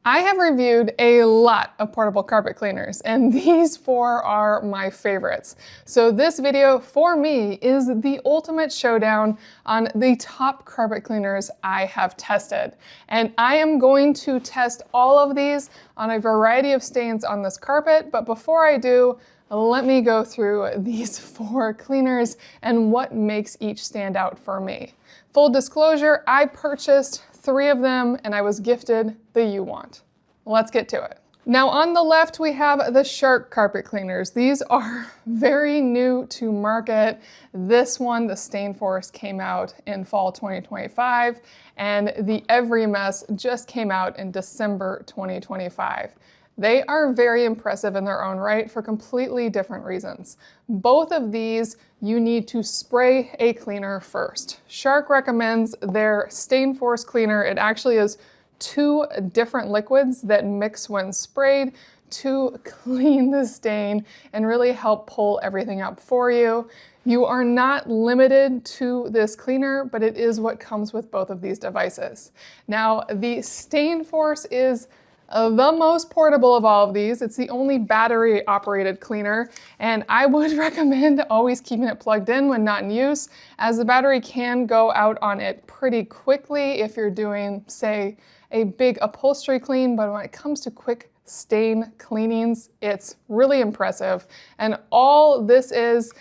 I have reviewed a lot of portable carpet cleaners, and these four are my favorites. So this video, for me, is the ultimate showdown on the top carpet cleaners I have tested. And I am going to test all of these on a variety of stains on this carpet, but before I do, let me go through these four cleaners and what makes each stand out for me. Full disclosure, I purchased 3 of them and I was gifted the UWANT. Let's get to it. Now on the left we have the Shark carpet cleaners. These are very new to market. This one, the Stainforce, came out in fall 2025 and the Everymess just came out in December 2025. They are very impressive in their own right for completely different reasons. Both of these, you need to spray a cleaner first. Shark recommends their Stainforce cleaner. It actually is 2 different liquids that mix when sprayed to clean the stain and really help pull everything up for you. You are not limited to this cleaner, but it is what comes with both of these devices. Now, the Stainforce is the most portable of all of these. It's the only battery operated cleaner, and I would recommend always keeping it plugged in when not in use, as the battery can go out on it pretty quickly if you're doing, say, a big upholstery clean, but when it comes to quick stain cleanings, it's really impressive. And all this is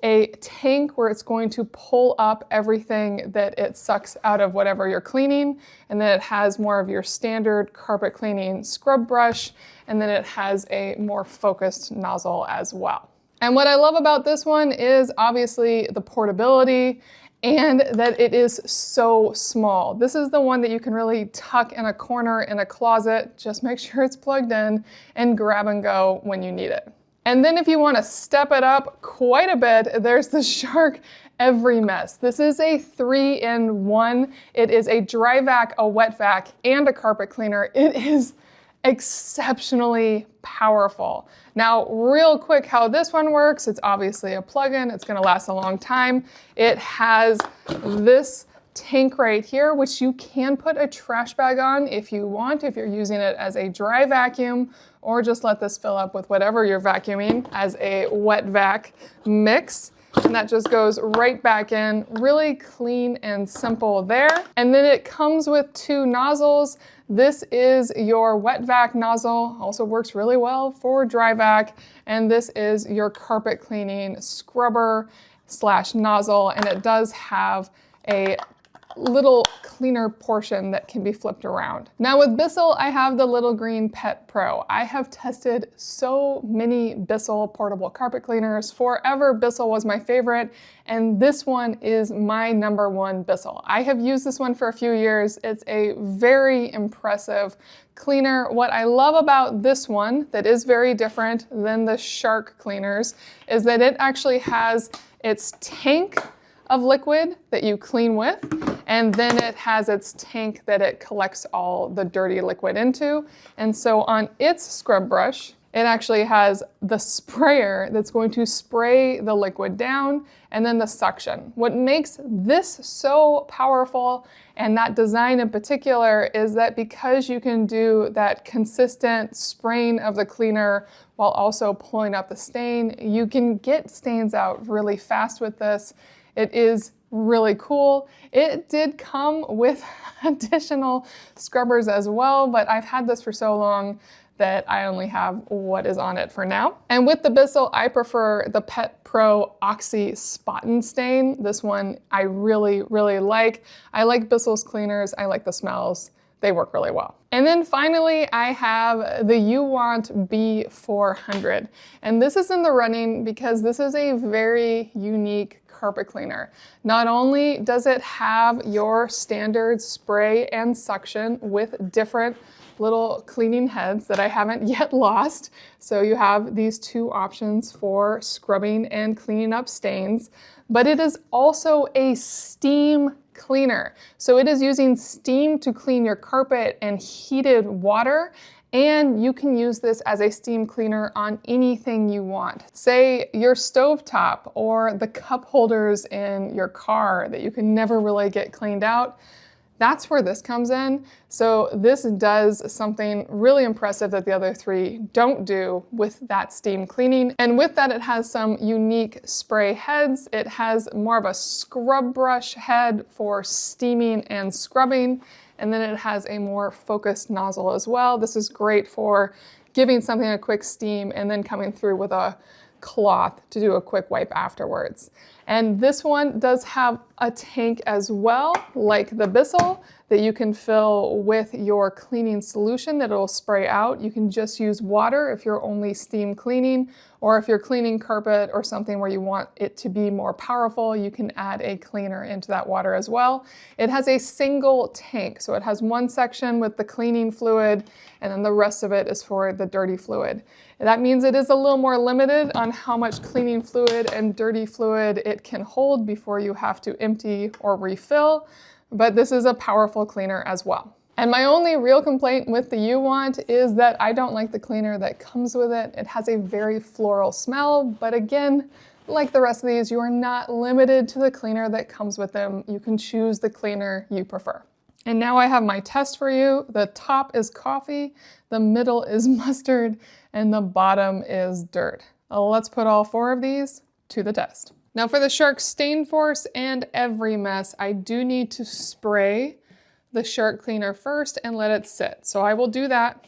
a tank where it's going to pull up everything that it sucks out of whatever you're cleaning, and then it has more of your standard carpet cleaning scrub brush, and then it has a more focused nozzle as well. And what I love about this one is obviously the portability and that it is so small. This is the one that you can really tuck in a corner in a closet, just make sure it's plugged in, and grab and go when you need it. And then if you want to step it up quite a bit, there's the Shark Everymess. This is a 3-in-1. It is a dry vac, a wet vac, and a carpet cleaner. It is exceptionally powerful. Now, real quick how this one works, it's obviously a plug-in. It's going to last a long time. It has this tank right here, which you can put a trash bag on if you want, if you're using it as a dry vacuum, or just let this fill up with whatever you're vacuuming as a wet vac mix. And that just goes right back in, really clean and simple there. And then it comes with 2 nozzles. This is your wet vac nozzle, also works really well for dry vac. And this is your carpet cleaning scrubber / nozzle. And it does have a little cleaner portion that can be flipped around. Now with Bissell, I have the Little Green Pet Pro. I have tested so many Bissell portable carpet cleaners. Forever, Bissell was my favorite, and this one is my #1 Bissell. I have used this one for a few years. It's a very impressive cleaner. What I love about this one that is very different than the Shark cleaners is that it actually has its tank of liquid that you clean with, and then it has its tank that it collects all the dirty liquid into. And so on its scrub brush, it actually has the sprayer that's going to spray the liquid down, and then the suction. What makes this so powerful, and that design in particular, is that because you can do that consistent spraying of the cleaner while also pulling up the stain, you can get stains out really fast with this. It is really cool. It did come with additional scrubbers as well, but I've had this for so long that I only have what is on it for now. And with the Bissell, I prefer the Pet Pro Oxy Spot and Stain. This one I really, really like. I like Bissell's cleaners. I like the smells. They work really well. And then finally, I have the UWANT B400. And this is in the running because this is a very unique carpet cleaner. Not only does it have your standard spray and suction with different little cleaning heads that I haven't yet lost. So you have these 2 options for scrubbing and cleaning up stains, but it is also a steam cleaner. So it is using steam to clean your carpet and heated water, and you can use this as a steam cleaner on anything you want. Say your stovetop or the cup holders in your car that you can never really get cleaned out. That's where this comes in. So this does something really impressive that the other three don't do with that steam cleaning. And with that, it has some unique spray heads. It has more of a scrub brush head for steaming and scrubbing. And then it has a more focused nozzle as well. This is great for giving something a quick steam and then coming through with a cloth to do a quick wipe afterwards. And this one does have a tank as well, like the Bissell, that you can fill with your cleaning solution that it'll spray out. You can just use water if you're only steam cleaning, or if you're cleaning carpet or something where you want it to be more powerful, you can add a cleaner into that water as well. It has a single tank, so it has one section with the cleaning fluid, and then the rest of it is for the dirty fluid. And that means it is a little more limited on how much cleaning fluid and dirty fluid it can hold before you have to empty or refill, but this is a powerful cleaner as well. And my only real complaint with the UWANT is that I don't like the cleaner that comes with it. It has a very floral smell, but again, like the rest of these, you are not limited to the cleaner that comes with them. You can choose the cleaner you prefer. And now I have my test for you. The top is coffee, the middle is mustard, and the bottom is dirt. Let's put all four of these to the test. Now for the Shark Stainforce and Everymess, I do need to spray the shark cleaner first and let it sit. So I will do that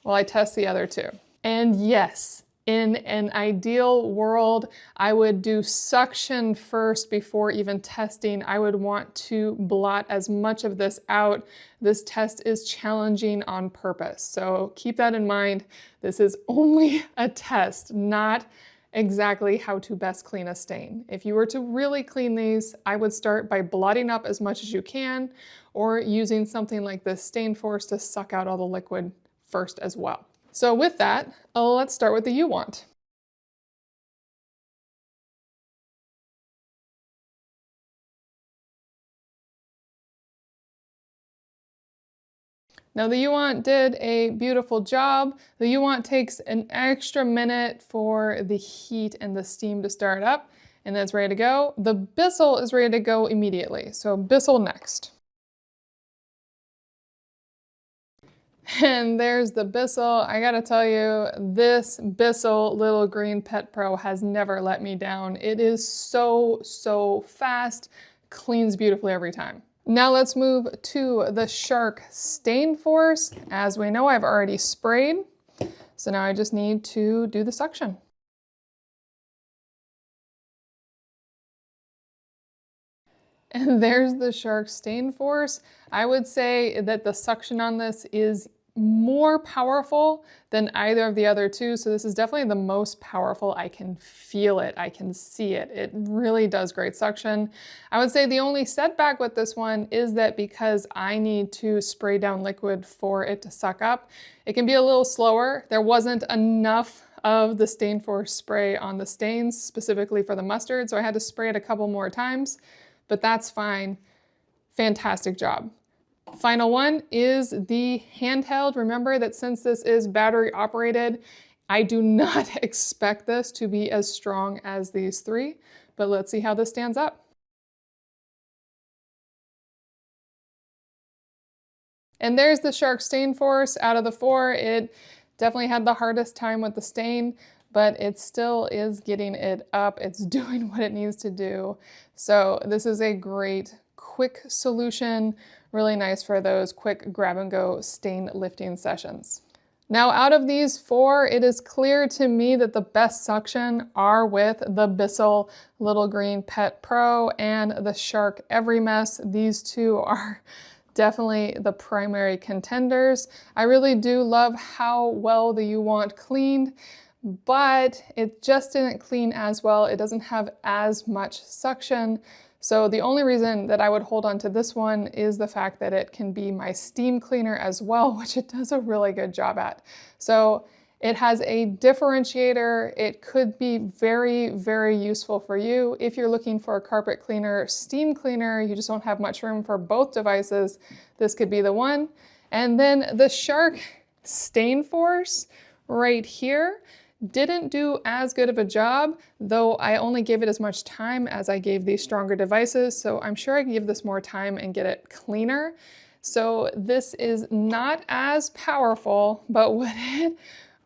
while I test the other two. And yes, in an ideal world, I would do suction first before even testing. I would want to blot as much of this out. This test is challenging on purpose. So keep that in mind. This is only a test, not exactly how to best clean a stain. If you were to really clean these, I would start by blotting up as much as you can, or using something like this Stainforce to suck out all the liquid first as well. So with that, let's start with the UWANT. Now the UWANT did a beautiful job. The UWANT takes an extra minute for the heat and the steam to start up, and then it's ready to go. The Bissell is ready to go immediately, so Bissell next. And there's the Bissell. I gotta tell you, this Bissell Little Green Pet Pro has never let me down. It is so fast, cleans beautifully every time. Now let's move to the Shark Stainforce. As we know, I've already sprayed, so now I just need to do the suction. And there's the Shark Stainforce. I would say that the suction on this is more powerful than either of the other two, so this is definitely the most powerful. I can feel it, I can see it. It really does great suction. I would say the only setback with this one is that because I need to spray down liquid for it to suck up, it can be a little slower. There wasn't enough of the Stainforce spray on the stains, specifically for the mustard, so I had to spray it a couple more times, but that's fine. Fantastic job. Final one is the handheld. Remember that since this is battery operated, I do not expect this to be as strong as these three, but let's see how this stands up. And there's the Shark Stainforce. Out of the four, it definitely had the hardest time with the stain, but it still is getting it up. It's doing what it needs to do. So this is a great quick solution, really nice for those quick grab and go stain lifting sessions. Now out of these four, it is clear to me that the best suction are with the Bissell Little Green Pet Pro and the Shark Everymess. These two are definitely the primary contenders. I really do love how well the UWANT cleaned, but it just didn't clean as well. It doesn't have as much suction. So the only reason that I would hold on to this one is the fact that it can be my steam cleaner as well, which it does a really good job at. So it has a differentiator. It could be very useful for you. If you're looking for a carpet cleaner, steam cleaner, you just don't have much room for both devices, this could be the one. And then the Shark Stainforce right here. didn't do as good of a job, though I only gave it as much time as I gave these stronger devices, so I'm sure I can give this more time and get it cleaner. So this is not as powerful, but what it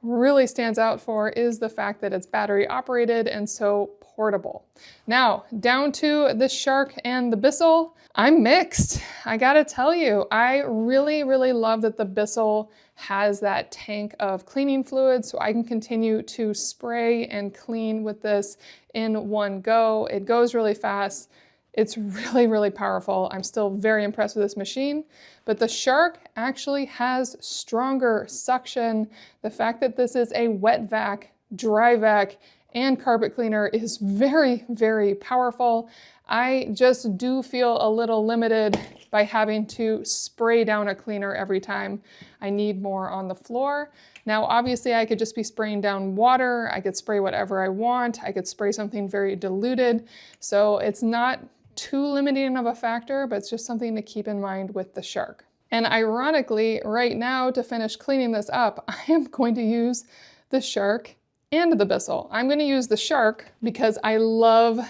really stands out for is the fact that it's battery operated and so portable. Now, down to the Shark and the Bissell. I'm mixed. I gotta tell you, I really, really love that the Bissell has that tank of cleaning fluid so I can continue to spray and clean with this in one go. It goes really fast. It's really, really powerful. I'm still very impressed with this machine, but the Shark actually has stronger suction. The fact that this is a wet vac, dry vac, and carpet cleaner is very, very powerful. I just do feel a little limited by having to spray down a cleaner every time I need more on the floor. Now, obviously I could just be spraying down water. I could spray whatever I want. I could spray something very diluted. So it's not too limiting of a factor, but it's just something to keep in mind with the Shark. And ironically, right now to finish cleaning this up, I am going to use the Shark and the Bissell. I'm going to use the Shark because I love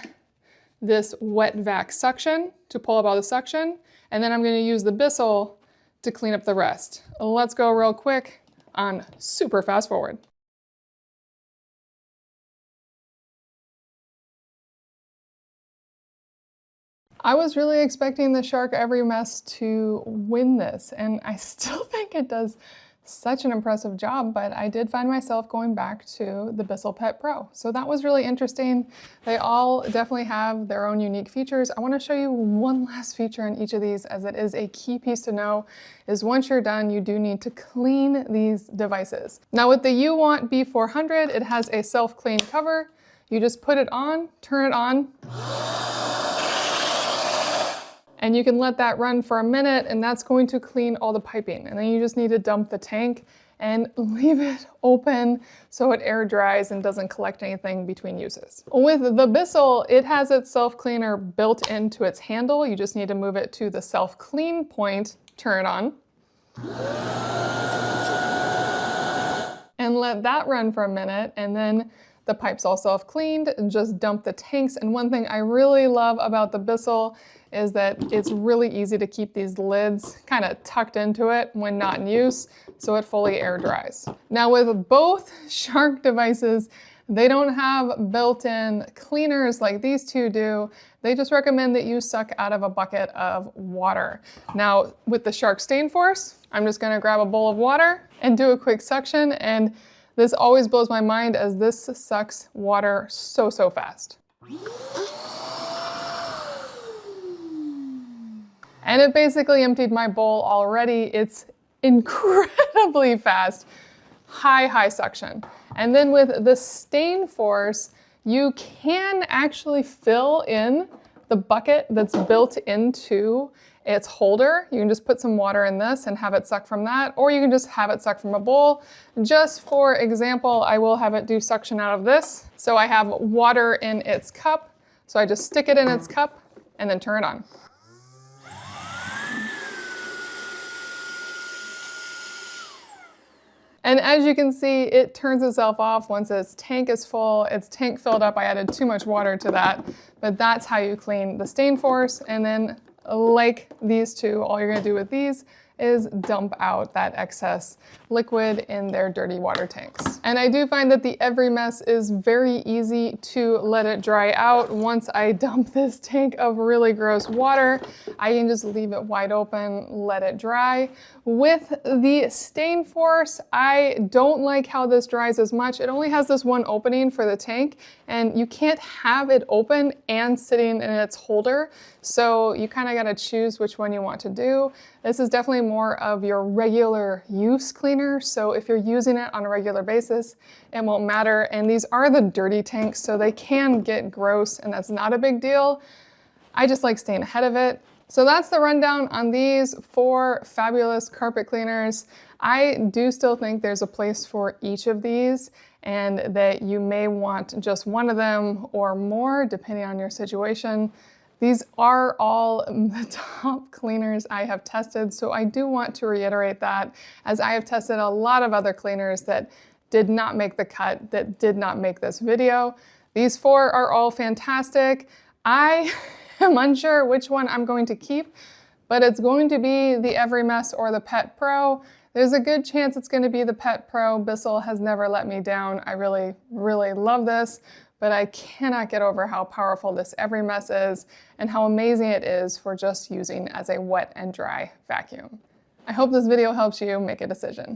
this wet vac suction to pull up all the suction, and then I'm going to use the Bissell to clean up the rest. Let's go real quick on super fast forward. I was really expecting the Shark Everymess to win this, and I still think it does such an impressive job, but I did find myself going back to the Bissell Pet Pro. So that was really interesting. They all definitely have their own unique features. I want to show you one last feature in each of these, as it is a key piece to know, is once you're done, you do need to clean these devices. Now with the UWANT B400, it has a self-clean cover. You just put it on, turn it on, and you can let that run for a minute, and that's going to clean all the piping. And then you just need to dump the tank and leave it open so it air dries and doesn't collect anything between uses. With the Bissell, it has its self-cleaner built into its handle. You just need to move it to the self-clean point, turn it on, and let that run for a minute, and then the pipe's all self-cleaned, just dump the tanks. And one thing I really love about the Bissell is that it's really easy to keep these lids kind of tucked into it when not in use, so it fully air dries. Now with both Shark devices, they don't have built-in cleaners like these two do. They just recommend that you suck out of a bucket of water. Now with the Shark Stainforce, I'm just gonna grab a bowl of water and do a quick suction, and this always blows my mind as this sucks water so fast. And it basically emptied my bowl already. It's incredibly fast, high suction. And then with the Stainforce, you can actually fill in the bucket that's built into its holder. You can just put some water in this and have it suck from that, or you can just have it suck from a bowl. Just for example, I will have it do suction out of this. So I have water in its cup, so I just stick it in its cup and then turn it on. And as you can see, it turns itself off once its tank is full. Its tank filled up, I added too much water to that, but that's how you clean the Stainforce. And then like these two, all you're gonna do with these is dump out that excess liquid in their dirty water tanks. And I do find that the Everymess is very easy to let it dry out. Once I dump this tank of really gross water, I can just leave it wide open, let it dry. With the Stainforce, I don't like how this dries as much. It only has this one opening for the tank, and you can't have it open and sitting in its holder. So you kind of got to choose which one you want to do. This is definitely more of your regular use cleaner. So if you're using it on a regular basis, it won't matter. And these are the dirty tanks, so they can get gross, and that's not a big deal. I just like staying ahead of it. So that's the rundown on these 4 fabulous carpet cleaners. I do still think there's a place for each of these, and that you may want just one of them or more depending on your situation. These are all the top cleaners I have tested, so I do want to reiterate that, as I have tested a lot of other cleaners that did not make the cut, that did not make this video. These 4 are all fantastic. I am unsure which one I'm going to keep, but it's going to be the Everymess or the Pet Pro. There's a good chance it's going to be the Pet Pro. Bissell has never let me down. I really, really love this, but I cannot get over how powerful this Everymess is and how amazing it is for just using as a wet and dry vacuum. I hope this video helps you make a decision.